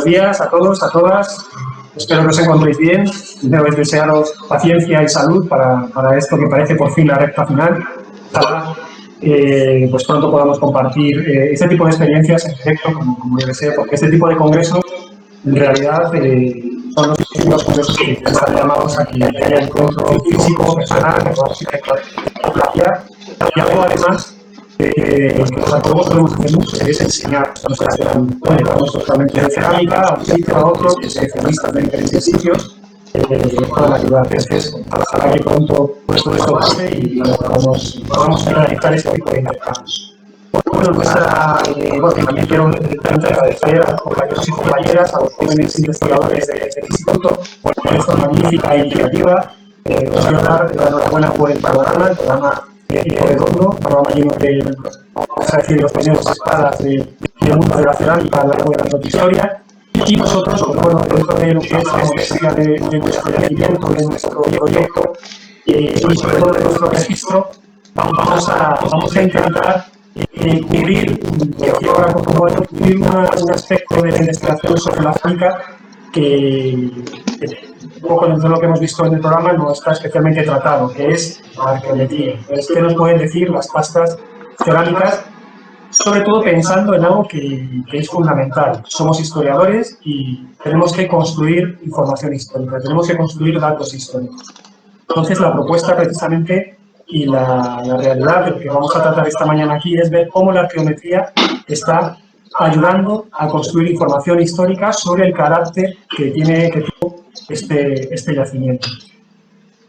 buenos días a todos, a todas. Espero que os encontréis bien. Primero desearos paciencia y salud para esto que parece por fin la recta final. Ojalá pues pronto podamos compartir este tipo de experiencias en directo, como yo deseo, porque este tipo de congresos en realidad son los últimos congresos que están llamados a que haya encuentro físico, personal, que podamos intercambiar y algo además que a todos podemos hacer mucho, que es enseñar. Nos dedicamos totalmente de cerámica, a un sitio, a otro, especialistas de diferentes sitios, puedan ayudar. Entonces, ojalá que pronto todo esto pase y podamos realizar este tipo de intercambios. Bueno, también quiero agradecer a los compañeros y compañeras, a los jóvenes investigadores del instituto por esta magnífica iniciativa. Os quiero dar la enhorabuena por el programa redondo, programa lleno de, vamos a decir, los primeros espadas del mundo de la cerámica a lo largo de la historia. Y nosotros, pues bueno, dentro de lo que es la modestia de nuestro yacimiento, de nuestro proyecto y sobre todo de nuestro registro, vamos a intentar cubrir un aspecto de la investigación sobre la cerámica que un poco dentro de lo que hemos visto en el programa no está especialmente tratado, que es la arqueometría. Entonces, ¿qué nos pueden decir las pastas cerámicas? Sobre todo pensando en algo que es fundamental. Somos historiadores y tenemos que construir información histórica, tenemos que construir datos históricos. Entonces, la propuesta precisamente y la realidad de lo que vamos a tratar esta mañana aquí es ver cómo la arqueometría está ayudando a construir información histórica sobre el carácter que tuvo este yacimiento.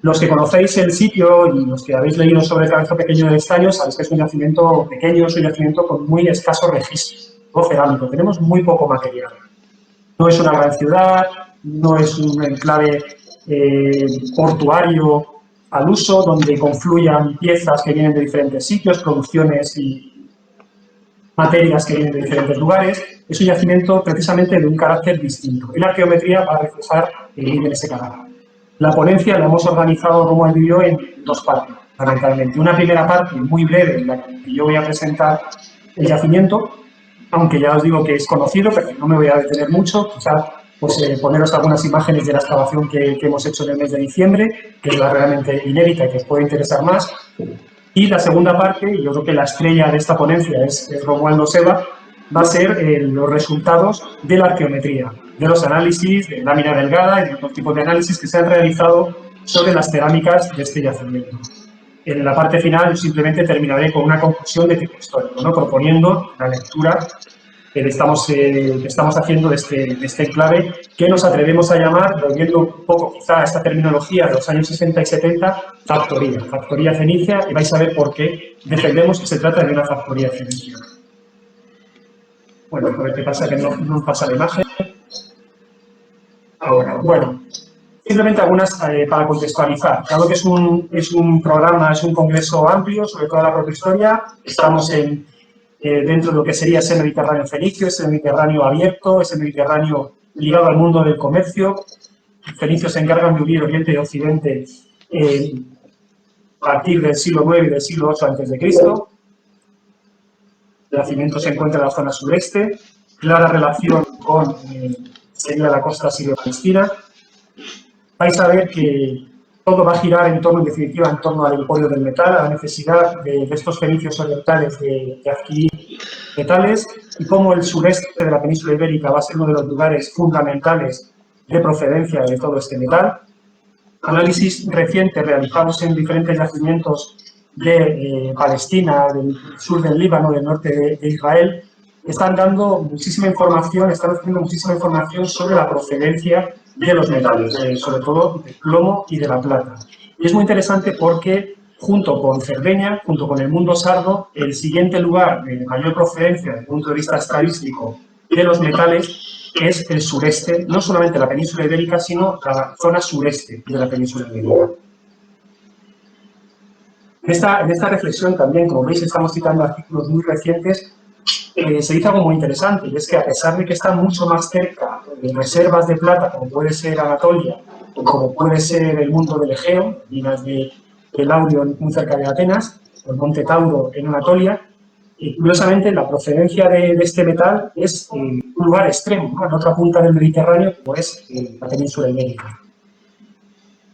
Los que conocéis el sitio y los que habéis leído sobre el Cabezo Pequeño del Estaño, sabéis que es un yacimiento pequeño, es un yacimiento con muy escaso registro, todo cerámico, tenemos muy poco material. No es una gran ciudad, no es un enclave portuario al uso, donde confluyan piezas que vienen de diferentes sitios, producciones y materias que vienen de diferentes lugares. Es un yacimiento precisamente de un carácter distinto. Y la arqueometría va a reflejar en ese carácter. La ponencia la hemos organizado, como él vivió, en dos partes, fundamentalmente. Una primera parte muy breve, en la que yo voy a presentar el yacimiento, aunque ya os digo que es conocido, pero no me voy a detener mucho, quizás pues, poneros algunas imágenes de la excavación que hemos hecho en el mes de diciembre, que es la realmente inédita y que os puede interesar más. Y la segunda parte, y yo creo que la estrella de esta ponencia es Romualdo Seva, va a ser los resultados de la arqueometría, de los análisis de lámina delgada y de otros tipos de análisis que se han realizado sobre las cerámicas de este yacimiento. En la parte final simplemente terminaré con una conclusión de tipo histórico, ¿no? Proponiendo la lectura que estamos haciendo de este enclave, que nos atrevemos a llamar, volviendo un poco quizá a esta terminología de los años 60 y 70, factoría fenicia, y vais a ver por qué defendemos que se trata de una factoría fenicia. Bueno, a ver qué pasa, que no pasa la imagen. Ahora, bueno, simplemente algunas para contextualizar. Dado que es un programa, es un congreso amplio sobre toda la propia historia, estamos dentro de lo que sería ese Mediterráneo fenicio, ese Mediterráneo abierto, ese Mediterráneo ligado al mundo del comercio. Los fenicios se encargan de unir Oriente y Occidente a partir del siglo IX y del siglo VIII a.C. El yacimiento se encuentra en la zona sureste, clara relación con sería la costa sirio-palestina. Vais a ver que todo va a girar en definitiva, en torno al emporio del metal, a la necesidad de estos fenicios orientales de adquirir metales y cómo el sureste de la península ibérica va a ser uno de los lugares fundamentales de procedencia de todo este metal. Análisis recientes realizados en diferentes yacimientos de Palestina, del sur del Líbano, del norte de Israel, están dando muchísima información, están ofreciendo muchísima información sobre la procedencia de los metales, sobre todo del plomo y de la plata. Y es muy interesante porque, junto con Cerdeña, junto con el mundo sardo, el siguiente lugar de mayor procedencia desde el punto de vista estadístico de los metales es el sureste, no solamente la península ibérica, sino la zona sureste de la península ibérica. En esta reflexión también, como veis, estamos citando artículos muy recientes. Se dice algo muy interesante, y es que a pesar de que están mucho más cerca de reservas de plata, como puede ser Anatolia, o como puede ser el mundo del Egeo, minas de Laurio muy cerca de Atenas, o el Monte Tauro en Anatolia, curiosamente la procedencia de este metal es un lugar extremo, ¿no? En otra punta del Mediterráneo, como es la península ibérica.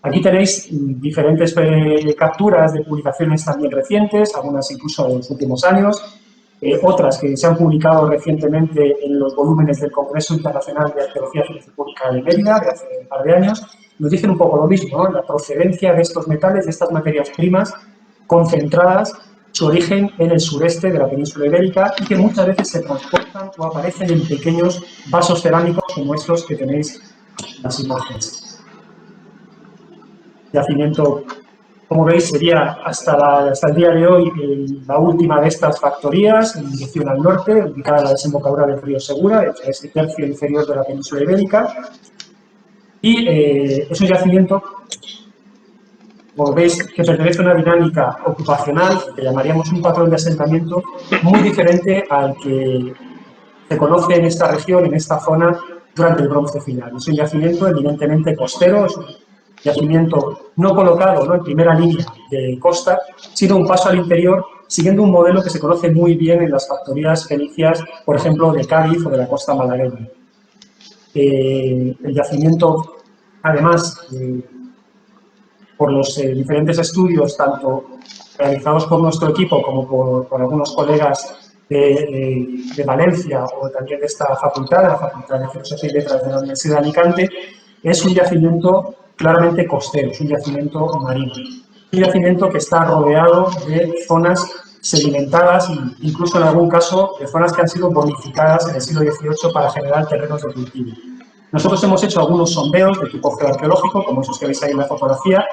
Aquí tenéis diferentes capturas de publicaciones también recientes, algunas incluso de los últimos años, otras que se han publicado recientemente en los volúmenes del Congreso Internacional de Arqueología Científica de Mérida, de hace un par de años, nos dicen un poco lo mismo, ¿no? La procedencia de estos metales, de estas materias primas concentradas, su origen en el sureste de la península ibérica y que muchas veces se transportan o aparecen en pequeños vasos cerámicos como estos que tenéis en las imágenes. Yacimiento, como veis, sería hasta el día de hoy la última de estas factorías, en dirección al norte, ubicada en la desembocadura del río Segura, de este tercio inferior de la península ibérica. Y es un yacimiento, como veis, que pertenece a una dinámica ocupacional, que llamaríamos un patrón de asentamiento, muy diferente al que se conoce en esta región, en esta zona, durante el Bronce final. Es un yacimiento eminentemente costero, es un yacimiento no colocado, ¿no?, en primera línea de costa, sino un paso al interior, siguiendo un modelo que se conoce muy bien en las factorías fenicias, por ejemplo, de Cádiz o de la costa malagueña. El yacimiento, además, por los diferentes estudios, tanto realizados por nuestro equipo como por algunos colegas de Valencia o también de esta facultad, de la Facultad de Filosofía y Letras de la Universidad de Alicante, es un yacimiento claramente costero, es un yacimiento marino. Un yacimiento que está rodeado de zonas sedimentadas e incluso en algún caso de zonas que han sido bonificadas en el siglo XVIII para generar terrenos de cultivo. Nosotros hemos hecho algunos sondeos de tipo geoarqueológico, como esos que veis ahí en la fotografía,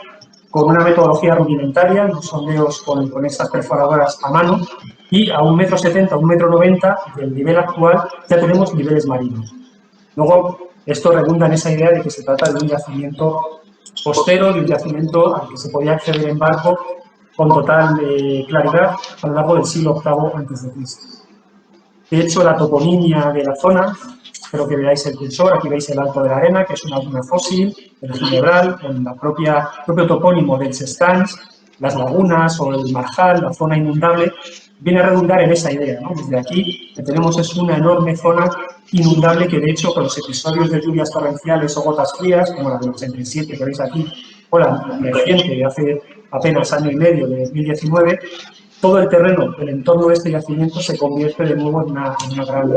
con una metodología rudimentaria, unos sondeos con estas perforadoras a mano, y a 1,70 m, 1,90 m del nivel actual ya tenemos niveles marinos. Luego, esto redunda en esa idea de que se trata de un yacimiento costero, de un yacimiento al que se podía acceder en barco con total claridad a lo largo del siglo VIII a.C. De hecho, la toponimia de la zona, espero que veáis el cursor, aquí veis el Alto de la Arena, que es una duna fósil, el Ginebral, con el propio topónimo del Sestans, las lagunas o el Marjal, la zona inundable, viene a redundar en esa idea, ¿no? Desde aquí lo que tenemos es una enorme zona inundable que, de hecho, con los episodios de lluvias torrenciales o gotas frías, como la del 87 que veis aquí, o la reciente de hace apenas año y medio, de 2019, todo el terreno del entorno de este yacimiento se convierte de nuevo en una gran...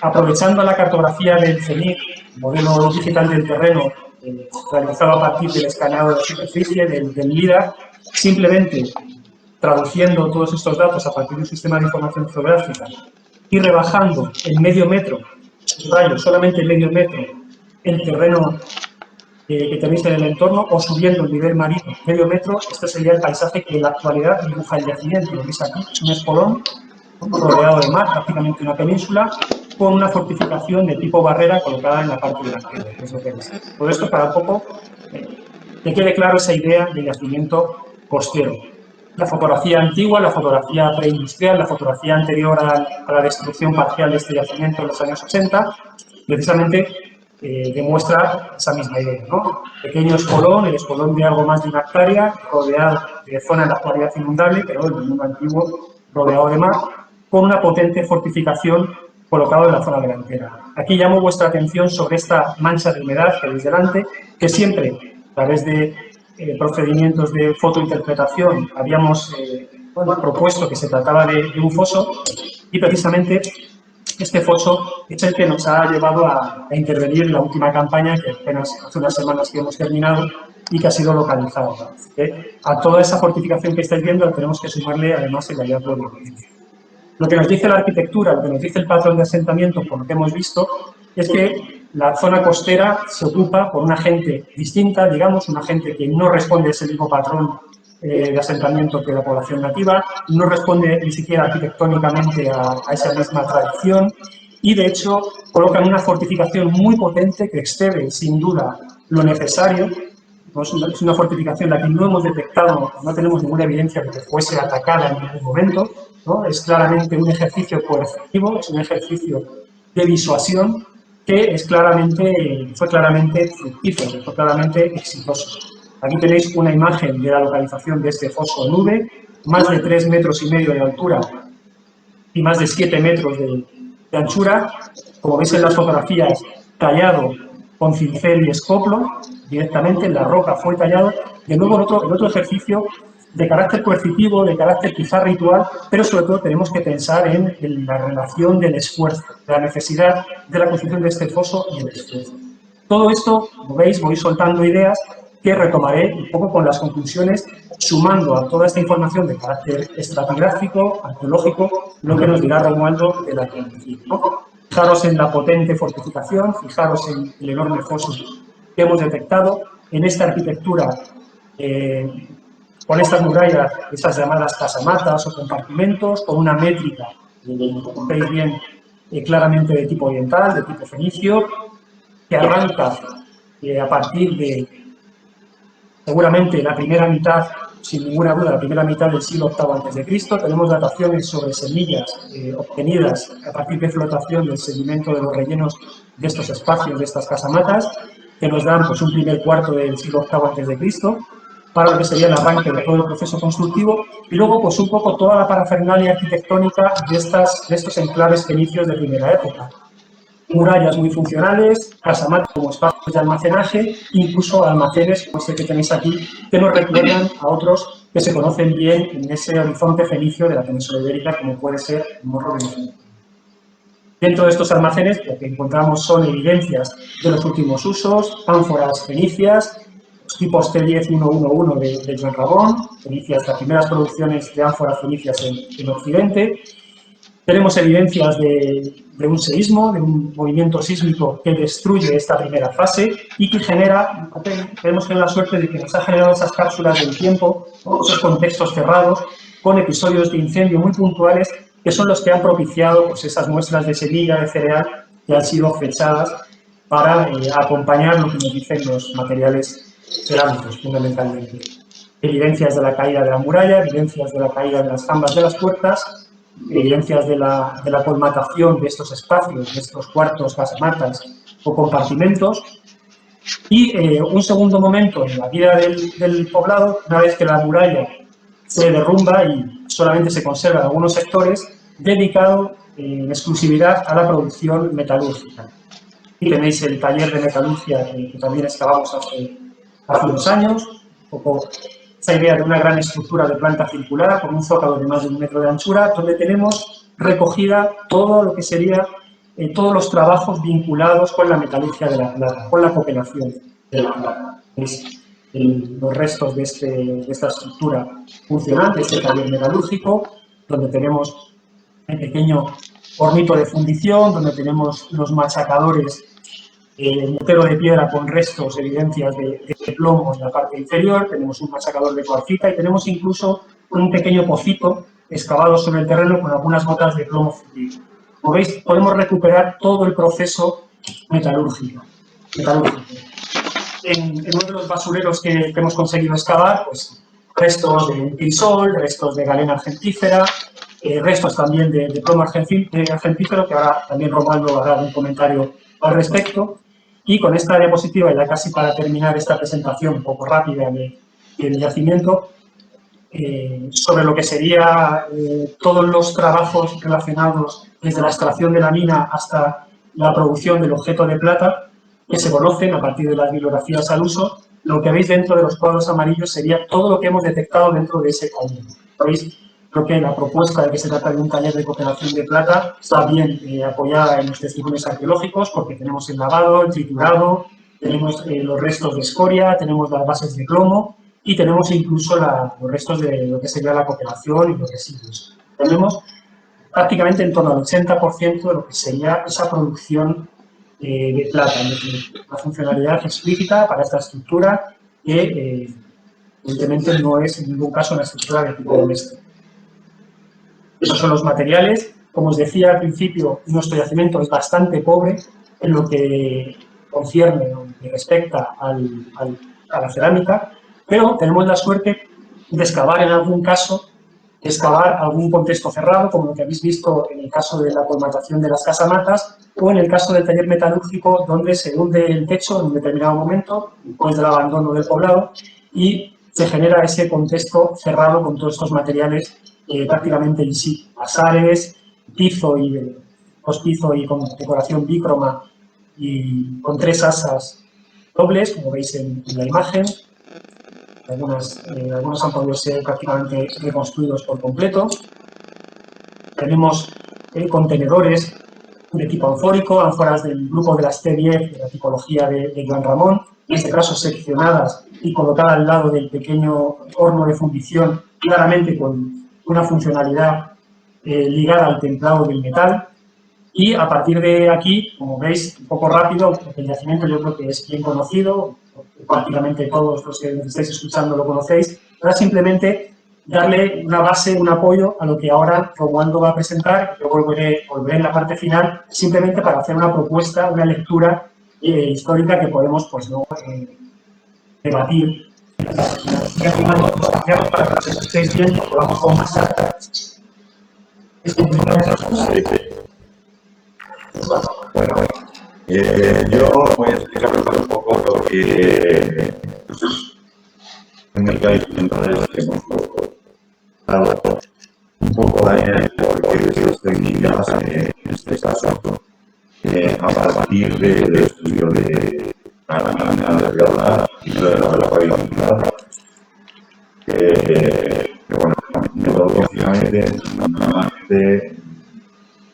aprovechando la cartografía del CENIC, modelo digital del terreno, realizado a partir del escaneado de la superficie, del LIDAR, simplemente traduciendo todos estos datos a partir de un sistema de información geográfica y rebajando en medio metro, solamente en medio metro, el terreno que tenéis en el entorno, o subiendo el nivel marino medio metro, este sería el paisaje que en la actualidad dibuja el yacimiento. Lo veis aquí, es un espolón rodeado de mar, prácticamente una península, con una fortificación de tipo barrera colocada en la parte delantera. Es lo que es. Por esto, para un poco que quede claro esa idea de yacimiento costero. La fotografía antigua, la fotografía preindustrial, la fotografía anterior a la destrucción parcial de este yacimiento en los años 80, precisamente demuestra esa misma idea, ¿no? Pequeño espolón, el espolón de algo más de una hectárea, rodeado de zona en la actualidad inundable, pero en el mundo antiguo rodeado de mar, con una potente fortificación colocada en la zona delantera. Aquí llamo vuestra atención sobre esta mancha de humedad que veis delante, que siempre, a través de procedimientos de fotointerpretación, habíamos propuesto que se trataba de un foso, y precisamente este foso es el que nos ha llevado a intervenir en la última campaña, que apenas hace unas semanas que hemos terminado y que ha sido localizado. A toda esa fortificación que estáis viendo tenemos que sumarle además el hallazgo de evidencia. Lo que nos dice la arquitectura, lo que nos dice el patrón de asentamiento, por lo que hemos visto, es que la zona costera se ocupa por una gente distinta, digamos, una gente que no responde a ese mismo patrón de asentamiento que la población nativa, no responde ni siquiera arquitectónicamente a esa misma tradición y, de hecho, colocan una fortificación muy potente que excede, sin duda, lo necesario. Es una fortificación la que no hemos detectado, no tenemos ninguna evidencia de que fuese atacada en ningún momento, ¿no? Es claramente un ejercicio coercitivo, es un ejercicio de disuasión que fue claramente fructífero, fue claramente exitoso. Aquí tenéis una imagen de la localización de este foso nube, más de 3,5 metros de altura y más de 7 metros de anchura. Como veis en las fotografías, tallado con cincel y escoplo, directamente en la roca fue tallado. De nuevo, el otro ejercicio de carácter coercitivo, de carácter quizá ritual, pero sobre todo tenemos que pensar en la relación del esfuerzo, de la necesidad de la construcción de este foso y el esfuerzo. Todo esto, como veis, voy soltando ideas que retomaré un poco con las conclusiones, sumando a toda esta información de carácter estratigráfico, arqueológico, lo que nos dirá Romualdo de la arqueología, ¿no? Fijaros en la potente fortificación, fijaros en el enorme foso que hemos detectado, en esta arquitectura con estas murallas, estas llamadas casamatas o compartimentos, con una métrica, como veis bien, claramente de tipo oriental, de tipo fenicio, que arranca a partir de, seguramente, la primera mitad, sin ninguna duda, la primera mitad del siglo VIII a.C. Tenemos dataciones sobre semillas obtenidas a partir de flotación del sedimento de los rellenos de estos espacios, de estas casamatas, que nos dan pues, un primer cuarto del siglo VIII a.C., para lo que sería el arranque de todo el proceso constructivo, y luego pues un poco toda la parafernalia arquitectónica de estos enclaves fenicios de primera época. Murallas muy funcionales, casamatas como espacios de almacenaje, incluso almacenes como este que tenéis aquí, que nos recuerdan a otros que se conocen bien en ese horizonte fenicio de la península ibérica, como puede ser el Morro de Mejía. Dentro de estos almacenes lo que encontramos son evidencias de los últimos usos, ánforas fenicias, los tipos T10-111 de John Rabón, fenicias, las primeras producciones de ánforas fenicias en Occidente. Tenemos evidencias de un seísmo, de un movimiento sísmico que destruye esta primera fase y que genera, tenemos la suerte de que nos ha generado esas cápsulas del tiempo, ¿no? Esos contextos cerrados, con episodios de incendio muy puntuales, que son los que han propiciado pues, esas muestras de semilla, de cereal, que han sido fechadas para acompañar lo que nos dicen los materiales cerámicos, fundamentalmente. Evidencias de la caída de la muralla, evidencias de la caída de las jambas de las puertas, evidencias de la colmatación de estos espacios, de estos cuartos, casamatas o compartimentos. Y un segundo momento en la vida del poblado, una vez que la muralla se derrumba y solamente se conservan algunos sectores, dedicado en exclusividad a la producción metalúrgica. Y tenéis el taller de metalurgia que también excavamos hace unos años, un poco esa idea de una gran estructura de planta circular con un zócalo de más de 1 metro de anchura, donde tenemos recogida todo lo que sería todos los trabajos vinculados con la metalurgia de la plata, con la cooperación de la plata. Los restos de esta estructura funcional, de este taller metalúrgico, donde tenemos un pequeño hornito de fundición, donde tenemos los machacadores, el mortero de piedra con restos, evidencias de plomo en la parte inferior, tenemos un machacador de cuarcita y tenemos incluso un pequeño pocito excavado sobre el terreno con algunas gotas de plomo fundido. Como veis, podemos recuperar todo el proceso metalúrgico. En uno de los basureros que hemos conseguido excavar, pues restos de crisol, restos de galena argentífera, restos también de plomo argentífero, que ahora también Romualdo hará un comentario al respecto. Y con esta diapositiva, ya casi para terminar esta presentación un poco rápida del yacimiento, sobre lo que sería todos los trabajos relacionados desde la extracción de la mina hasta la producción del objeto de plata, que se conocen a partir de las bibliografías al uso. Lo que veis dentro de los cuadros amarillos sería todo lo que hemos detectado dentro de ese taller. ¿Veis? Creo que la propuesta de que se trata de un taller de cooperación de plata está bien apoyada en los testimonios arqueológicos, porque tenemos el lavado, el triturado, tenemos los restos de escoria, tenemos las bases de plomo y tenemos incluso los restos de lo que sería la cooperación y los residuos. Tenemos prácticamente en torno al 80% de lo que sería esa producción de plata, es decir, una funcionalidad explícita para esta estructura que evidentemente no es en ningún caso una estructura de tipo doméstico. Esos son los materiales. Como os decía al principio, nuestro yacimiento es bastante pobre en lo que concierne o que respecta a la cerámica, pero tenemos la suerte de excavar en algún caso, algún contexto cerrado, como lo que habéis visto en el caso de la colmatación de las casamatas, o en el caso del taller metalúrgico, donde se hunde el techo en un determinado momento, después del abandono del poblado, y se genera ese contexto cerrado con todos estos materiales prácticamente in situ, basares, tizo y postizo y con decoración bícroma y con 3 asas dobles, como veis en la imagen. Algunos han podido ser prácticamente reconstruidos por completo. Tenemos contenedores de tipo anfórico, ánforas del grupo de las T10, de la tipología de Joan Ramón, en este caso seccionadas y colocadas al lado del pequeño horno de fundición, claramente con una funcionalidad ligada al templado del metal. Y a partir de aquí, como veis, un poco rápido, el yacimiento yo creo que es bien conocido, prácticamente todos los que nos estáis escuchando lo conocéis. Ahora simplemente darle una base, un apoyo a lo que ahora Romualdo va a presentar. Yo volveré en la parte final, simplemente para hacer una propuesta, una lectura histórica que podemos pues, ¿no? Debatir. Y al final nos cambiamos para que los escuchéis bien y podamos conversar. Bueno, yo voy a explicar un poco lo que técnica y entonces que hemos dado un poco de por qué esas técnicas, en este caso, a partir del estudio de la lámina delgada y de la variabilidad, que bueno, metodológicamente, normalmente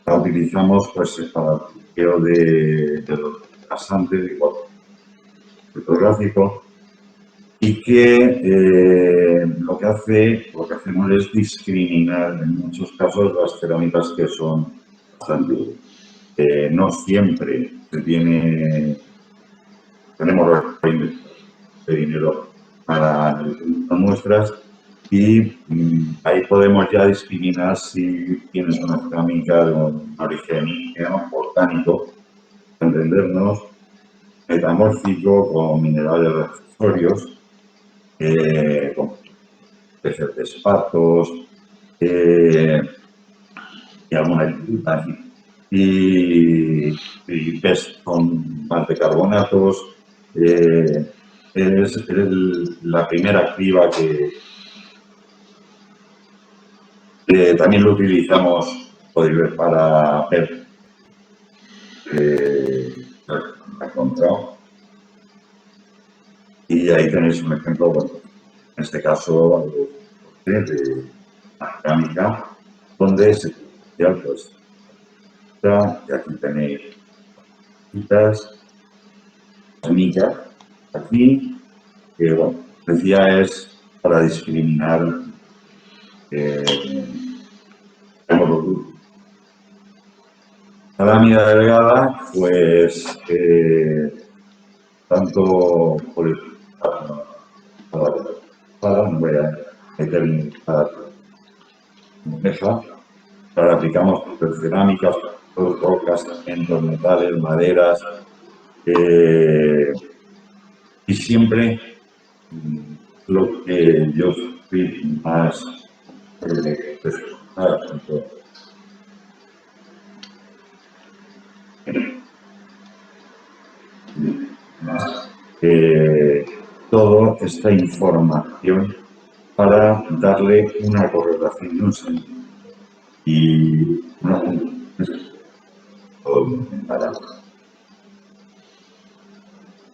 la utilizamos pues para el bloqueo de los pasantes fotográfico y que lo que hacemos es discriminar en muchos casos las cerámicas que son bastante no siempre tenemos de dinero para las muestras y ahí podemos ya discriminar si tienes una cerámica de un origen, digamos, volcánico, entendernos, metamórfico, con minerales accesorios, con peces de espatos y alguna fruta y pez con más de carbonatos. Es la primera criba que también lo utilizamos, podéis ver, para ver encontrado. Y ahí tenéis un ejemplo, bueno, en este caso de la cerámica, donde se pues, y aquí tenéis semillas aquí, que bueno, decía es para discriminar los grupos. La lámina delgada, pues tanto por el para no voy a meter en cada mesa, ahora aplicamos cerámicas, rocas, cemento, metales, maderas, y siempre lo que yo fui más toda esta información para darle una correlación y un sentido. Y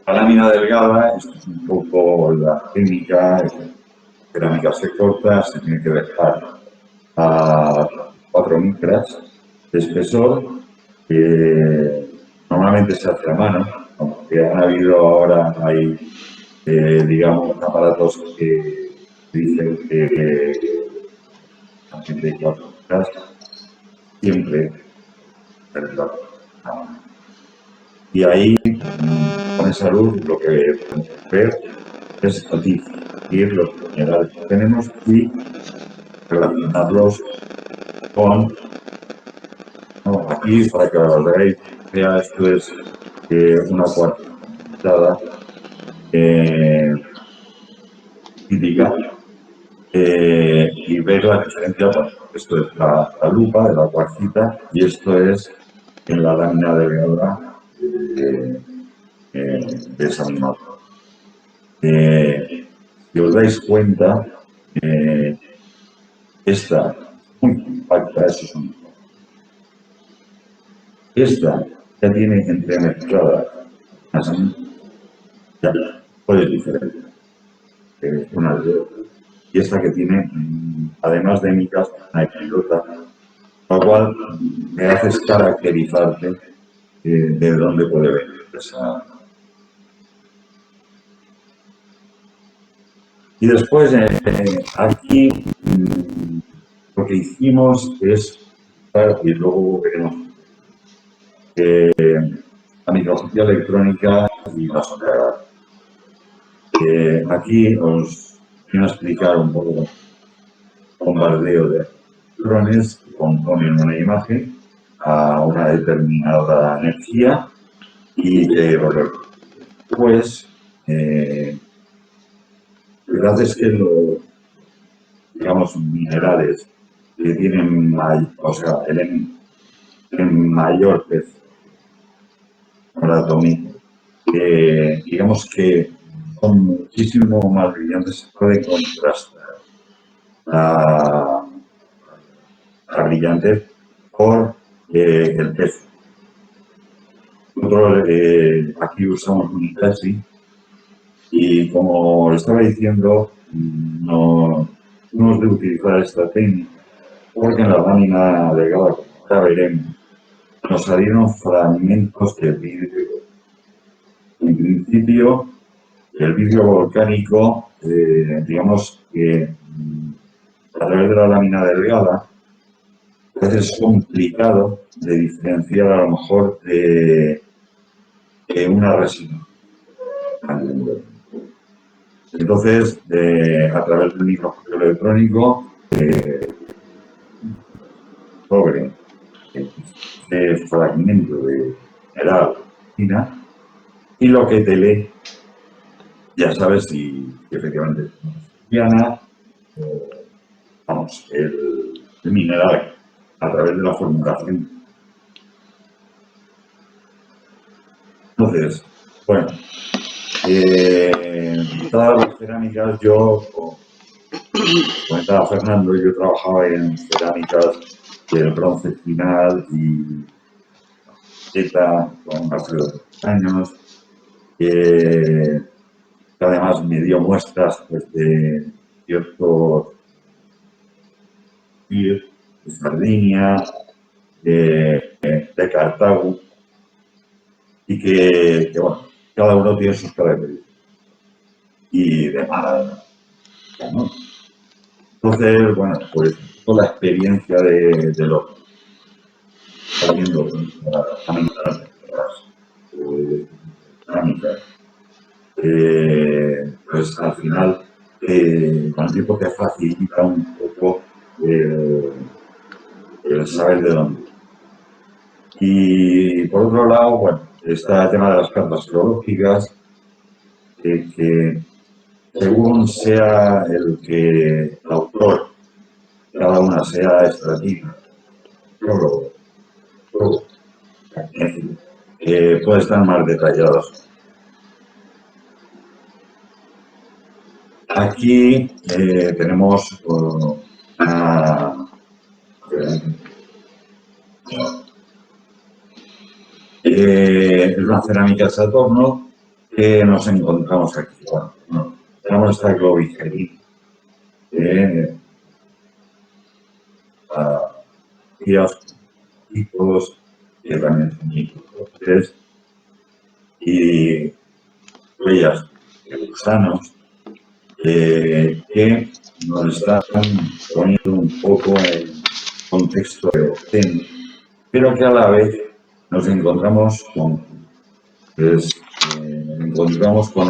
la lámina delgada, esto es un poco la técnica, cerámica se corta, se tiene que dejar a 4 micras de espesor, normalmente se hace a mano, aunque han habido ahora, hay digamos aparatos que dicen que a 34 micras, siempre a mano. Y ahí, con esa luz, lo que podemos ver es distinguir los minerales que tenemos y relacionarlos con, no, aquí para que lo veáis, esto es una cuartada típica y veis la diferencia, bueno, esto es la lupa de la cuarcita y esto es en la lámina delgada de esa misma. Si os dais cuenta, esta muy compacta, eso es un Esta ya tiene entremezcladas así, ya, pues diferente, una de otras. Y esta que tiene, además de micas, una pilota, lo cual me haces caracterizarte de dónde puede venir esa. Y después, aquí, lo que hicimos es, y luego veremos, la microscopía electrónica y la sombra. Aquí os quiero explicar un poco el bombardeo de electrones que componen una imagen a una determinada energía y pues la verdad es que los, digamos, minerales que tienen el mayor peso atómico, digamos que son muchísimo más brillantes, se puede contrastar la brillantez por el peso. Nosotros aquí usamos un Hitachi y, como estaba diciendo, no hemos de utilizar esta técnica porque en la lámina delgada, como ya veremos, nos salieron fragmentos de vidrio. En principio, el vidrio volcánico, digamos que a través de la lámina delgada, a veces es complicado de diferenciar a lo mejor de una resina. Entonces, a través del microscopio electrónico, sobre este fragmento de mineral y lo que te lee, ya sabes si efectivamente es cristiana, vamos, el mineral a través de la formulación. Entonces, bueno, todas las cerámicas, yo, como comentaba Fernando, yo trabajaba en cerámicas del bronce final y con más de 2 años, que además me dio muestras pues, de ciertos de Sardinia, de Cartago, y que, bueno, cada uno tiene sus características y de Málaga, ¿no? Entonces, bueno, pues toda la experiencia de los saliendo pues al final con el tiempo te facilita un poco el saber de dónde. Y por otro lado, bueno, está el tema de las cartas geológicas, que según sea el autor, cada una sea estratégica, puede estar más detallados. Aquí tenemos una es una cerámica de Saturno que nos encontramos aquí. Bueno, tenemos esta globigerina, tipos que también son microscopios y huellas de gusanos que nos están poniendo un poco en contexto de océano, pero que a la vez nos encontramos con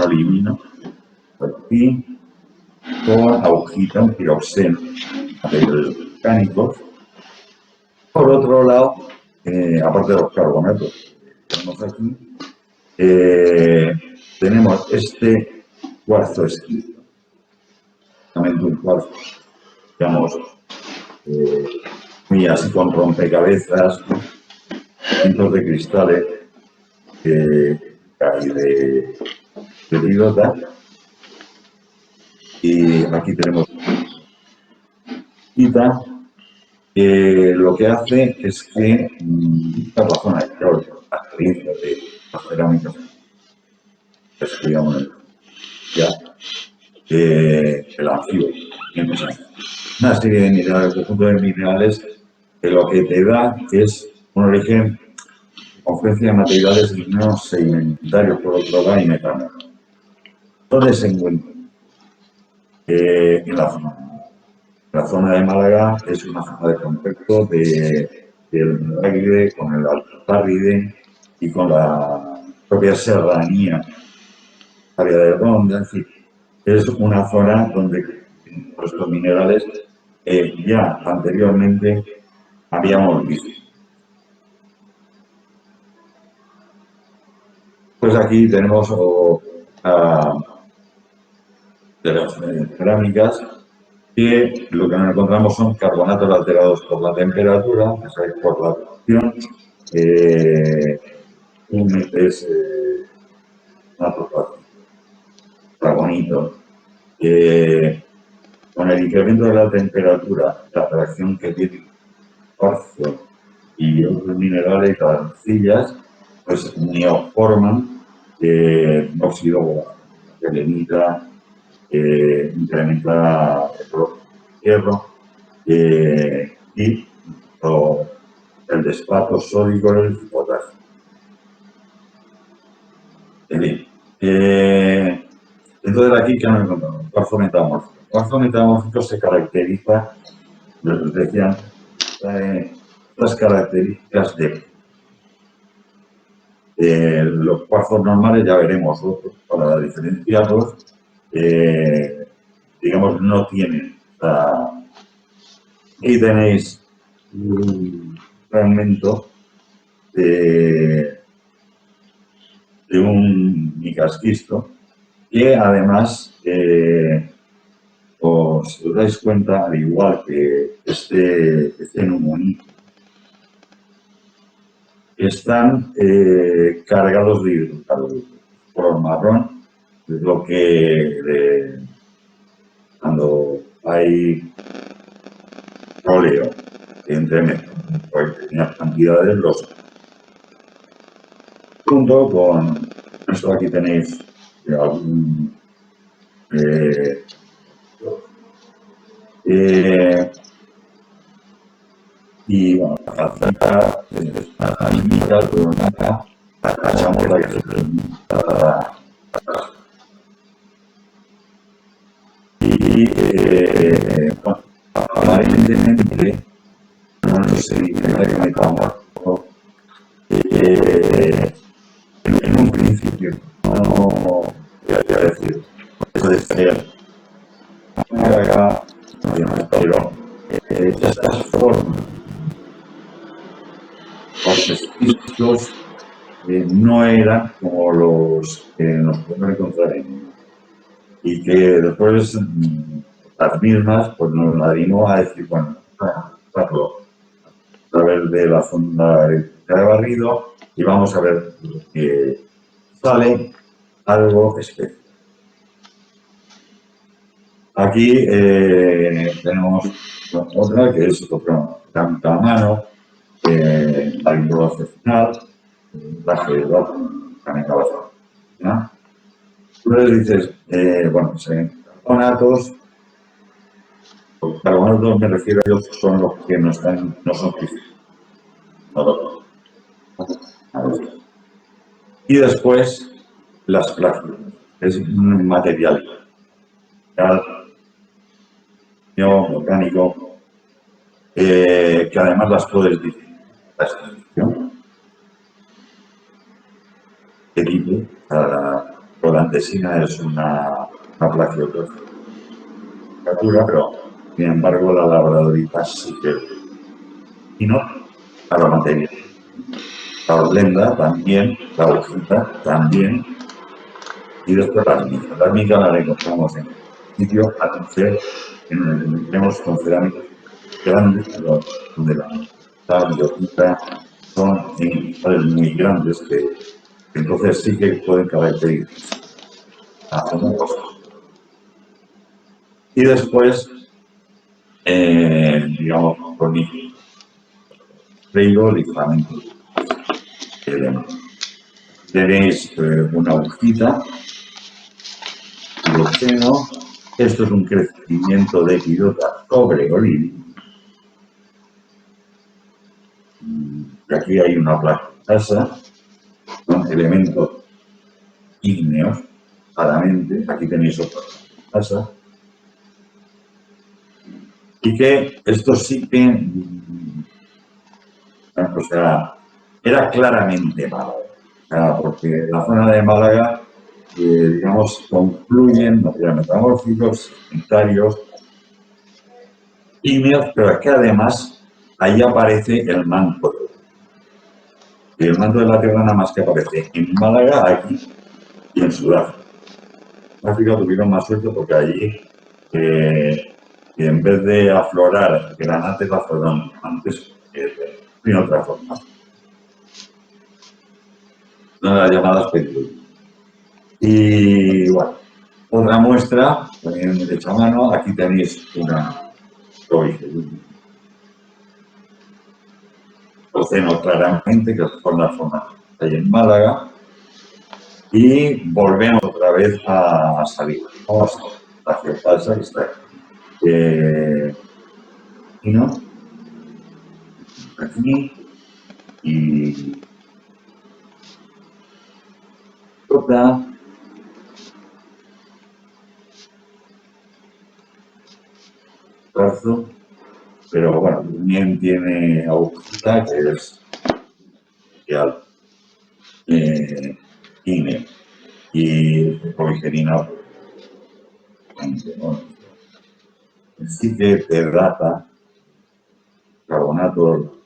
olivino y con augita, un piroxeno, materiales volcánicos. Por otro lado, aparte de los carbonatos que tenemos aquí, tenemos este cuarzo esquisto, un cuarzo, digamos, muy así con rompecabezas, cientos de cristales y de pilota. Y aquí tenemos lo que hace es que esta es la zona de características de las cerámicas que estudiamos ya, el anfibio. Una serie de minerales, conjunto de minerales, que lo que te da es un origen, confluencia de materiales no sedimentarios, por otro lado, y metano. ¿Dónde se encuentra? En la zona. La zona de Málaga es una zona de contacto del Águile con el Altárride y con la propia serranía, área de Ronda, en fin. Es una zona donde estos minerales ya anteriormente habíamos visto. Pues aquí tenemos de las cerámicas, que lo que nos encontramos son carbonatos alterados por la temperatura, por la cocción, es una proporción, carbonito. Con el incremento de la temperatura, la fracción que tiene cuarzo y otros minerales, las arcillas, pues neoforman óxido selenita, incrementa el hierro y el despato sódico del potasio. Entonces aquí, ¿qué nos encontramos? Cuarzo metamórfico. El cuarzo metamórfico se caracteriza, les decía, las características de los cuarzos normales, ya veremos otros, para diferenciarlos, digamos, no tienen. Aquí tenéis un fragmento de un micasquisto que además os dais cuenta, al igual que este numonito, están cargados de hidrocarburos. Color marrón es lo que cuando hay óleo entre pequeñas cantidades, los junto con esto. Aquí tenéis algún y bueno, la cinta es una animica, la chamola que se presenta y bueno, aparentemente no se dice que metamorfo en un principio no quería decir eso de ser acá, pero estas formas, los esquistos no eran como los que nos podemos encontrar y que después las mismas pues nos la dimos a decir, bueno, a través de la sonda de barrido y vamos a ver que sale algo especial. Aquí tenemos otra que es otra cerámica a mano, la introducción final, traje de datos, cerámica basada, ¿no? Tú les dices, bueno, carbonatos, los carbonatos me refiero a ellos, son los que no son físicos. Y después las plástico, es un material orgánico que además las puedes decir. La exposición, ¿qué tipo? La rodantesina es una plagioclástica, pero sin embargo la labradorita sí que. Y no, la materia. La orlenda también, la hojita también, y después la armica. La armica la encontramos en sitio a conocer, en el que tenemos con cerámicas grandes, donde la hojita son en muy grandes que entonces sí que pueden caracterizar como cosas. Y después, digamos, con trigo, ligeramente, Tenéis una hojita, hidrógeno. Esto es un crecimiento de epidota sobre olivino. Y aquí hay una placa con elementos ígneos, claramente. Aquí tenéis otra placa. Y que esto sí que, o sea, era claramente Málaga. O sea, porque la zona de Málaga, digamos, confluyen materiales metamórficos, sedimentarios, ígneos, pero es que además ahí aparece el manto. Y el manto de la tierra nada más que aparece en Málaga, aquí y en Sudáfrica. En África tuvieron más suerte porque allí, en vez de aflorar granates, afloraron antes de otra forma. Una de las llamadas películas. Y bueno, otra muestra, también hecha a mano, aquí tenéis una océano claramente, que son las zonas que hay en Málaga, y volvemos otra vez a salir. Vamos a la geopalsa que está aquí. Y no, aquí, y otra, brazo, pero bueno, también tiene agujita, que es INE y poligerina. Bueno, sí que te data carbonato.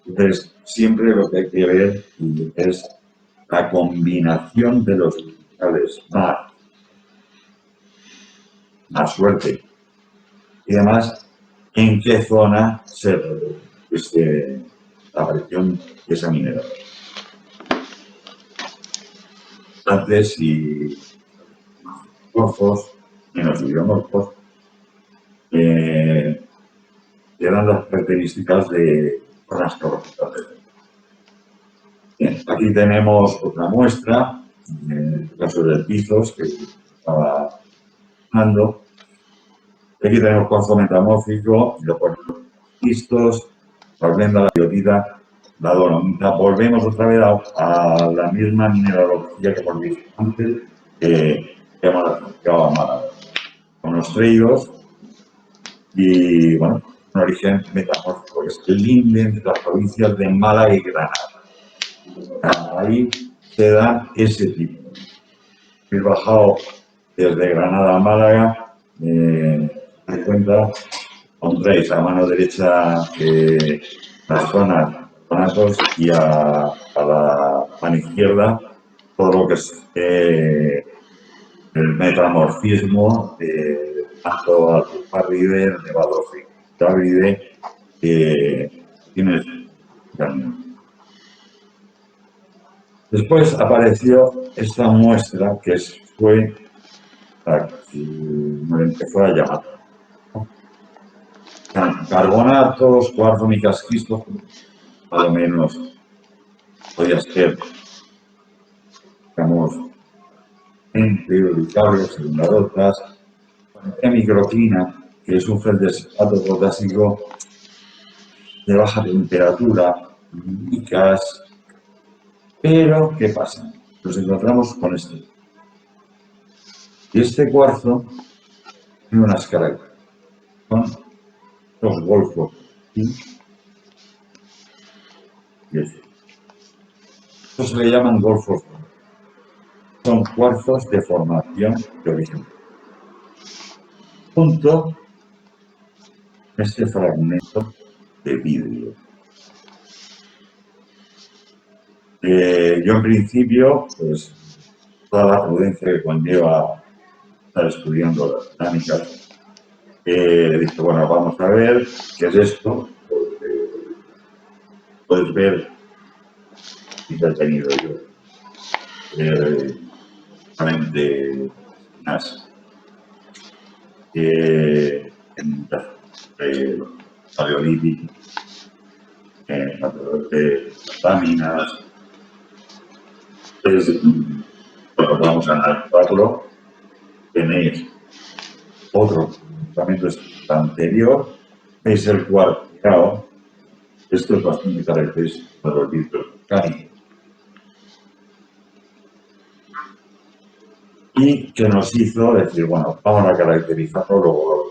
Entonces, siempre lo que hay que ver es la combinación de los minerales, más suerte. Y además, en qué zona se produce la aparición de esa mineral. Entonces, si morfos, menos biomorfos, te dan las características de zonas carbonatadas. Bien, aquí tenemos otra muestra, en el caso del Pizos, que estaba dando. Aquí tenemos cuarzo metamórfico, y lo ponemos listos, la blenda, la biotita, la dolomita. Volvemos otra vez a la misma mineralogía que hemos visto antes, que hemos aplicado a Málaga, con los traídos y, bueno, un origen metamórfico. Es el límite entre las provincias de Málaga y Granada. Ahí se da ese tipo. He bajado desde Granada a Málaga, me cuenta, encontráis a mano derecha las zonas conatos y a la mano izquierda todo lo que es el metamorfismo, tanto al Parride, el Nevado Ficabride, que tiene camino. Después apareció esta muestra que fue la que me empezó a llamar. Carbonatos, cuarzo, micasquisto, más o menos podía ser, digamos, periodicables, segundarotas, microclina, que es un feldespato potásico de baja temperatura, micas, pero ¿qué pasa? Nos encontramos con esto. Y este cuarzo tiene unas características, son los golfos, ¿sí? Y esto se le llaman golfos. Son cuarzos de formación de origen. Junto a este fragmento de vidrio. Yo en principio, pues toda la prudencia que conlleva estar estudiando las dinámicas, dije, bueno, vamos a ver qué es esto, porque puedes ver si te he tenido yo. Realmente unas en paleolítico, a través de láminas, bueno, vamos a analizarlo. Tenéis otro comportamiento anterior, es el cuarteado. Esto es bastante característico de los vidrios volcánicos. Y que nos hizo decir, bueno, vamos a caracterizarlo luego.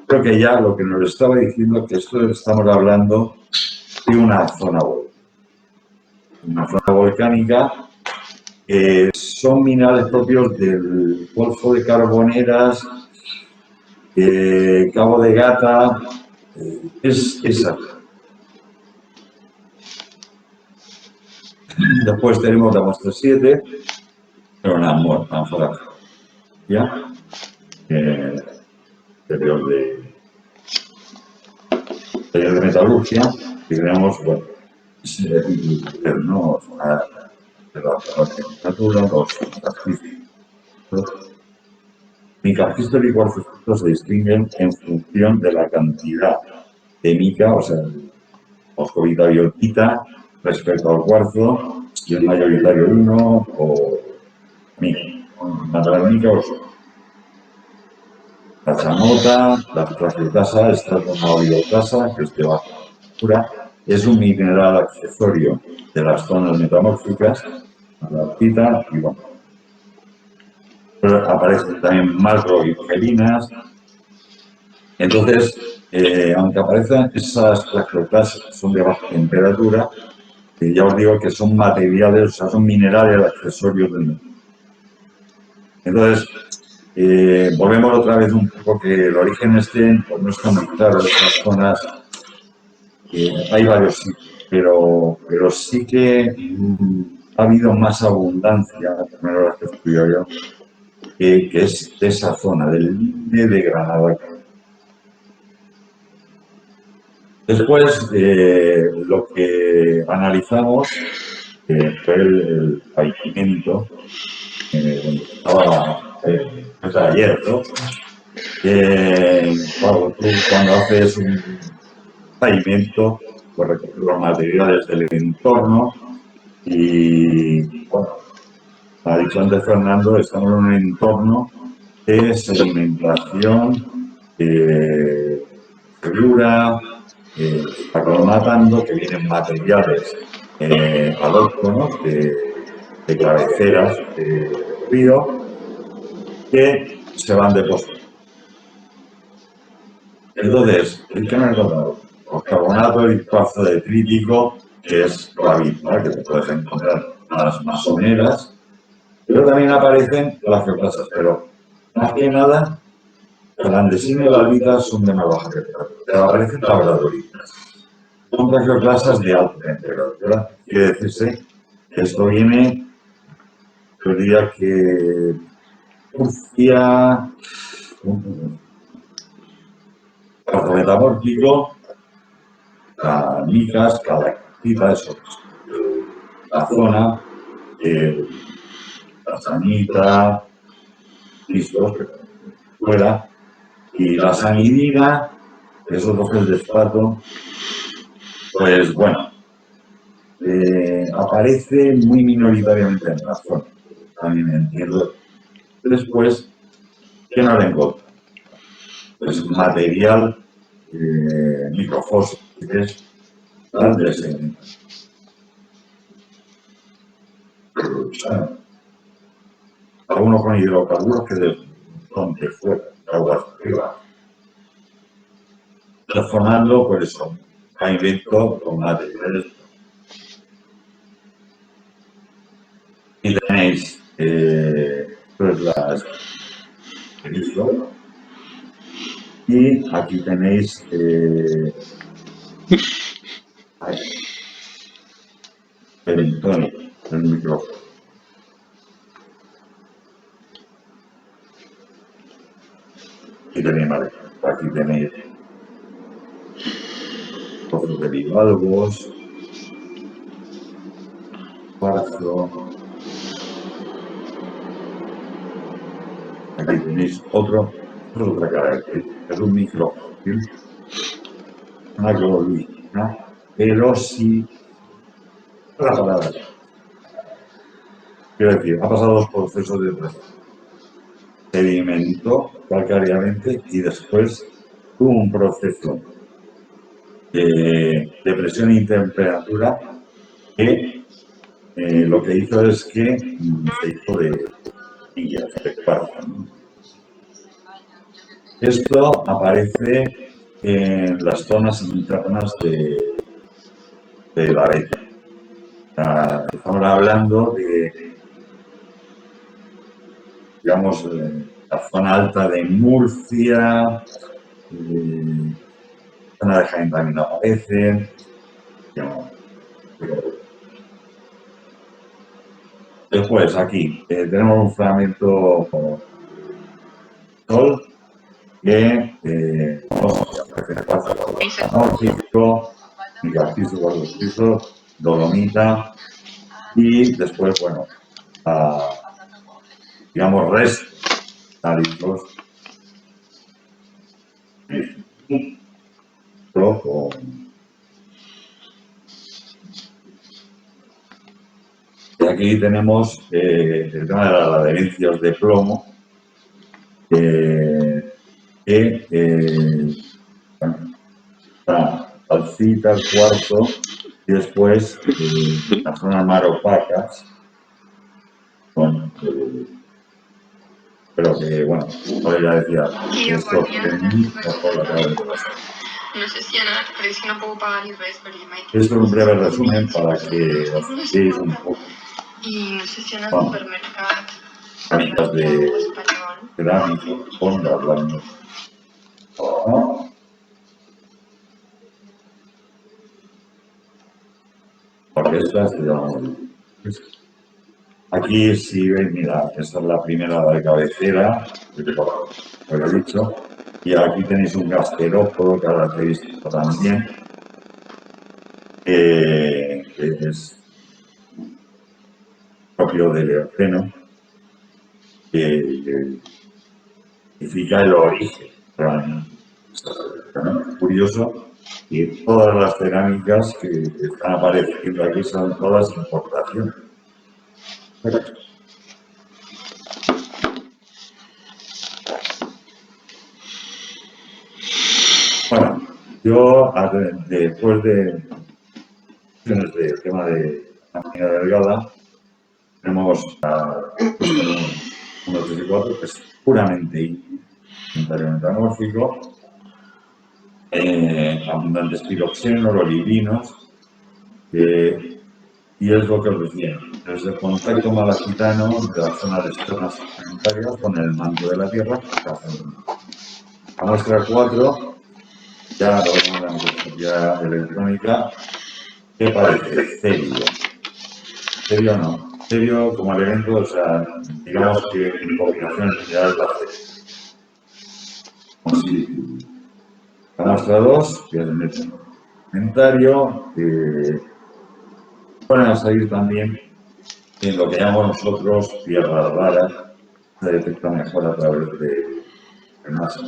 Creo que ya lo que nos estaba diciendo que esto estamos hablando de una zona volcánica. Una zona volcánica son minerales propios del Golfo de Carboneras, Cabo de Gata, es esa. Después tenemos la muestra 7, pero una ánfora, ¿ya? Interior de metalurgia, y tenemos, bueno, ¿no? De la temperatura, los microcristal y cuarzo se distinguen en función de la cantidad de mica, o sea, moscovita biotita, respecto al cuarzo, si es mayoritario 1 o mica, mica o la chamota, la trafiotasa, esta es una oliotasa, que es de baja temperatura, es un mineral accesorio de las zonas metamórficas, la altita, y bueno, aparecen también macrohidrogelinas. Entonces, aunque aparecen esas plaquetas son de baja temperatura, ya os digo que son materiales, o sea, son minerales accesorios del metal. Entonces, volvemos otra vez un poco que el origen pues no está muy claro en estas zonas. Hay varios sitios, pero sí que ha habido más abundancia, primero la que estudio yo, que es de esa zona, del límite de Granada. Después, lo que analizamos fue el pavimento, donde estaba ayer, ¿no? Claro, tú cuando haces un pavimento, pues recoges los materiales del entorno y, bueno, ha dicho antes Fernando, estamos en un entorno de sedimentación segura, aclimatando, que vienen materiales alóctonos de cabeceras de río que se van depositando. Entonces, ¿qué me he encontrado? Los carbonatos y cuarzo detrítico, que es lo habitual que te puedes encontrar en las masoneras, pero también aparecen las geoclasas, pero más que nada, la andesina y la albita son de más baja temperatura, pero aparecen labradoritas. Son geoclasas de alta temperatura. Quiere decirse que esto viene, yo diría que Murcia, cuarzo metamórfico, micas, calactita, eso. La zona, la sanita, listos, fuera, y la sanidina, esos dos del despato, pues bueno, aparece muy minoritariamente en la zona, también entiendo. Después, ¿qué nos encontramos? Pues material microfósiles, grandes algunos con hidrocarburos que son de fuera, de aguas arriba, transformando por eso pavimento con materiales. Y tenéis pues las y aquí tenéis el tónico, el micrófono. Aquí tenéis pozos de bivalvos, cuarzo. Aquí tenéis otra característica, es un micrófono, una globina, pero sí la palabra. Quiero decir, ha pasado dos procesos de presión. Sedimentó calcáreamente y después tuvo un proceso de presión y temperatura que lo que hizo es que se hizo de illas, de cuarzo, ¿no? Esto aparece en las zonas internas de la beta. Estamos hablando de, digamos, la zona alta de Murcia, zona de Jaén también aparece. Digamos, después, aquí tenemos un fragmento sol que aparece cuarzo anórfico, micropiso, cuarzo, dolomita y después, bueno, digamos, restos tálicos o y aquí tenemos el tema de las adherencias de plomo, que bueno, está calcita, el cuarzo, y después las zonas más opacas, bueno, pero que, bueno, como ya decía, esto por la cara de los. No sé si Ana, però és que no puc pagar ni res perquè mai... Esto es un breve resumen para que os veáis un poco. I no sé si Ana al Bueno, supermercat... canicas de espanyol. cerámico, honda, blanco. ¿No? Porque estas, digamos, aquí si veis, mira, esta es la primera de cabecera, que lo he dicho, y aquí tenéis un gasterópodo característico también, que es propio del Eoceno, que significa el origen, realmente. ¿No? Es curioso que todas las cerámicas que están apareciendo aquí son todas importaciones. Bueno, yo después del tema de la máquina delgada, tenemos un 84 que es puramente metamórfico, abundantes piroxenos, olivinos, y es lo que os decía, desde el contacto malacitano de las zonas externas planetarias con el manto de la Tierra. La muestra 4, ya lo vemos en la microscopía electrónica, ¿qué parece? Cerio. Cerio no. Cerio como elemento, o sea, digamos que en combinación general la cerio. La muestra 2, que es el inventario, pueden a salir también en lo que llamamos nosotros tierras raras, se detecta mejor a través de masa,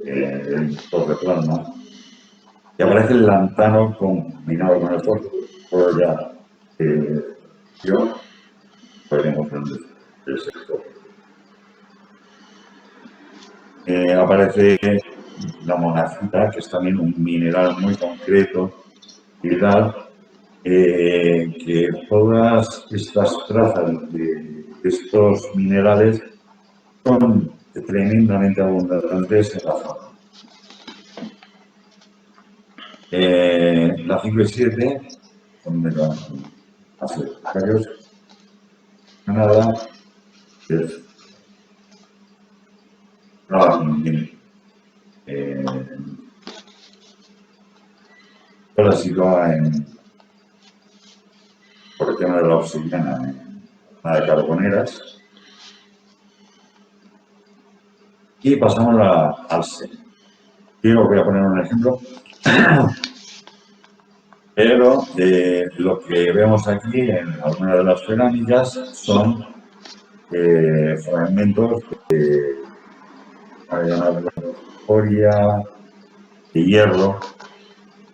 el de plasma, y aparece el lantano combinado con el fósforo, ya yo podemos entender el sector. Aparece la monazita, que es también un mineral muy concreto y tal, que todas estas trazas de estos minerales son tremendamente abundantes en la zona. La 5 y 7 son de los secundarios. Canadá es toda situada por el tema de la obsidiana en la de Carboneras. Y pasamos al seno. Yo os voy a poner un ejemplo. Pero lo que vemos aquí en algunas de las cerámicas son fragmentos de escoria, de hierro,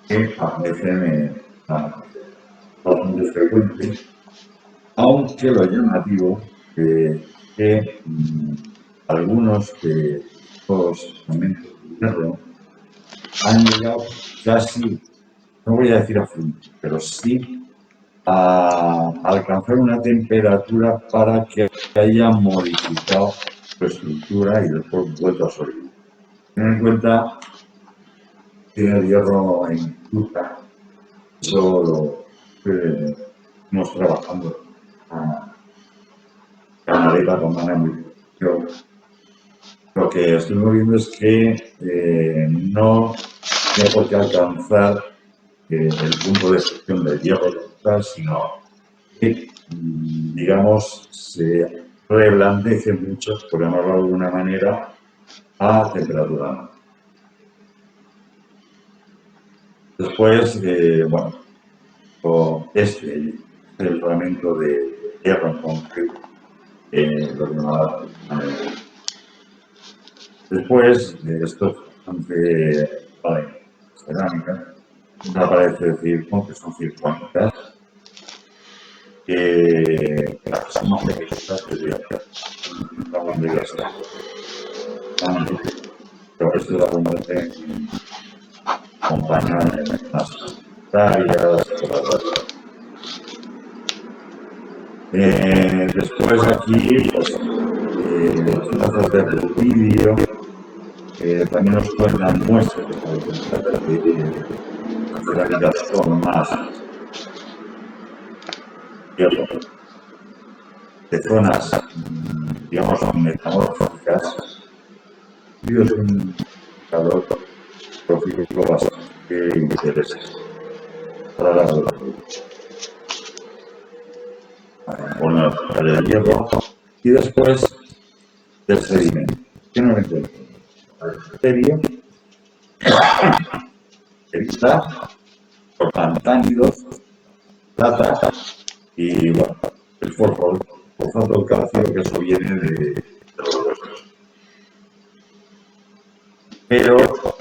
que aparecen en la bastante frecuente, aunque lo llamativo que algunos de estos elementos de hierro han llegado casi, no voy a decir a fundir, pero sí a alcanzar una temperatura para que haya modificado su estructura y después vuelto a sólido. Ten en cuenta que tiene el hierro en fruta, eso lo estamos trabajando a canaleta con manera. Lo que estuvimos viendo es que no tiene por qué alcanzar el punto de fusión del hierro total, sino que, digamos, se reblandece mucho, por llamarlo de alguna manera, a temperatura alta. Después, bueno, el fragmento de hierro en concreto, lo que nos da. Después, esto es bastante cerámica, aparece decir que son circónicas, que son más pequeñas que de grasa. Pero esto es abundante acompañado en las áreas, después aquí, pues, los trazos de rubidio, también nos cuentan muestras de cerámicas con más hierro, de zonas, digamos, metamórficas, y es un calor profículo bastante interesante para la relación. Bueno, el hierro y después del sedimento. ¿Qué nos encuentra? El bacterio, está los lantánidos, plata y bueno, el fosfato de calcio, que eso viene de los huesos. Pero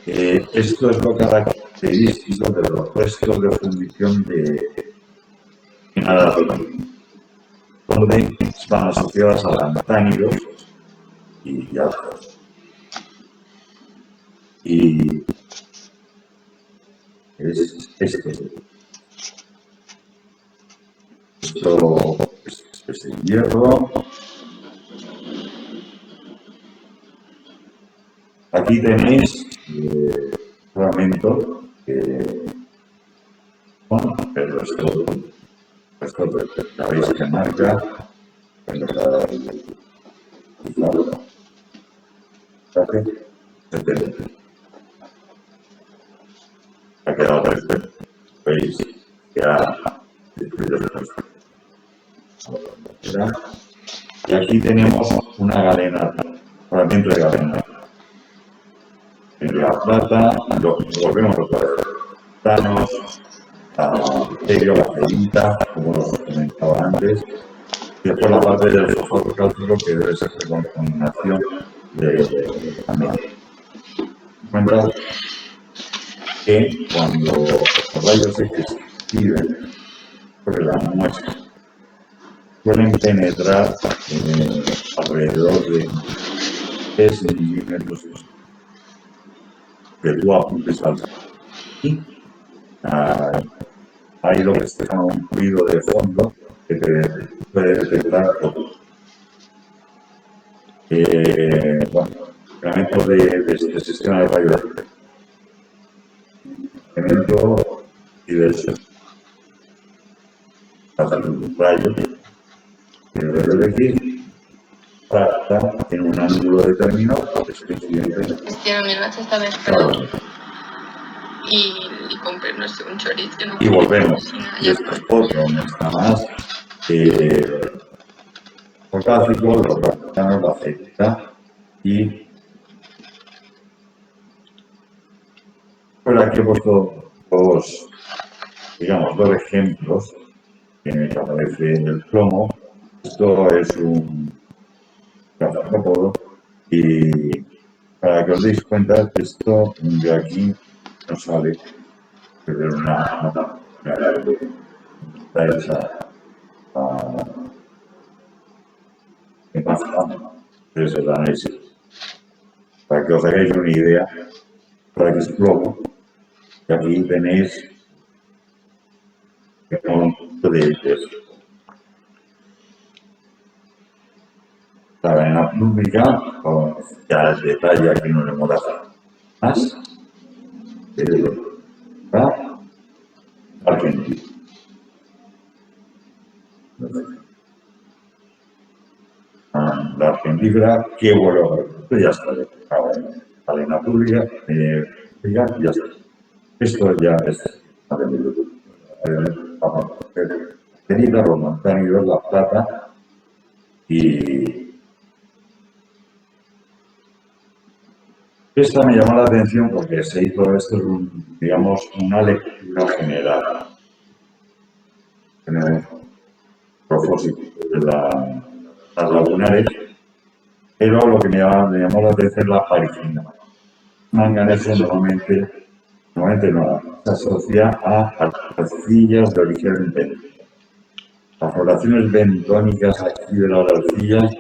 esto es lo característico de los restos de fundición de minerales, donde están asociadas a lantánidos y algas. Y es esto es el hierro. Aquí tenéis fragmentos bueno, pero esto sabéis que marca ha quedado perfecto. Veis que ha y aquí tenemos una galena, fragmento de galena. En la plata, volvemos otra vez. Thanos, la celita, como os comentaba antes, y después la parte del fosfato cálcico, que debe ser de contaminación de también. Cuenta que cuando los rayos X viven sobre la muestra, suelen penetrar alrededor de 3 milímetros que tú apuntes al y hay lo que se llama un ruido de fondo que te puede detectar todo. Bueno, fragmentos de este sistema de rayos elemento diverso. Un rayo que debe decir en un ángulo determinado, es coincidente. Hicieron el hacha esta vez, Claro. perdón. Y compré, no sé, un chorizo que no Y volvemos. cocina, Y esto es otro, no está más. Por clásico, los vacanos, la celita y pues aquí he puesto dos ejemplos en el que aparece el plomo. Esto es un cafópodo y para que os deis cuenta que esto de aquí no sale, pero una está hecha en Barcelona, desde el análisis. Para que os hagáis una idea, para que os plomo, que aquí tenéis un montón de esto. La cadena pública, ya el detalle aquí no le mola más, va Argentina. La Argentina, qué bueno, ya está, la cadena pública, ya está. Esto ya es Argentina, Roma, Tanidor, La Plata y esta me llamó la atención porque se hizo esto, digamos, una lectura general en el propósito de las lagunares, pero lo que me llamó la atención es la aparición. Manganeso normalmente no, se asocia a arcillas de origen bentónico. Las floraciones bentónicas aquí de las arcillas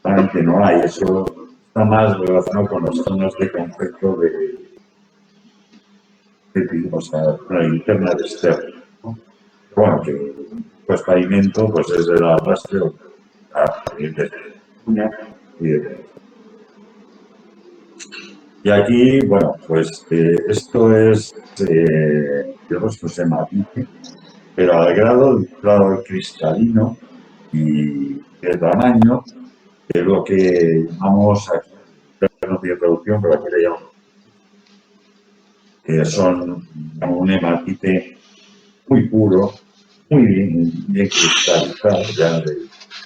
realmente no hay, eso está más relacionado con las zonas de concepto o sea, con la interna de externo, ¿no? Bueno, que pues pavimento pues es del arrastre y aquí, bueno, pues esto es, esto se matice, pero al grado cristalino y el tamaño de lo que llamamos aquí, no tiene traducción, pero aquí le llamamos, que son un hematite muy puro, muy bien cristalizado ya de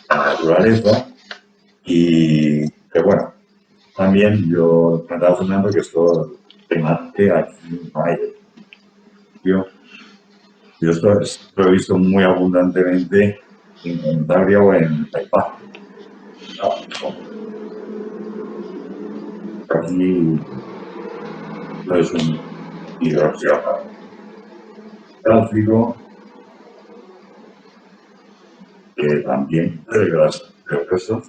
la naturaleza y que bueno, también yo me estaba sonando que esto hematite aquí no hay. Yo esto lo he visto muy abundantemente en Cantabria o en Taipán. Aquí es un hidroxiapado cálcico que también es grasoso.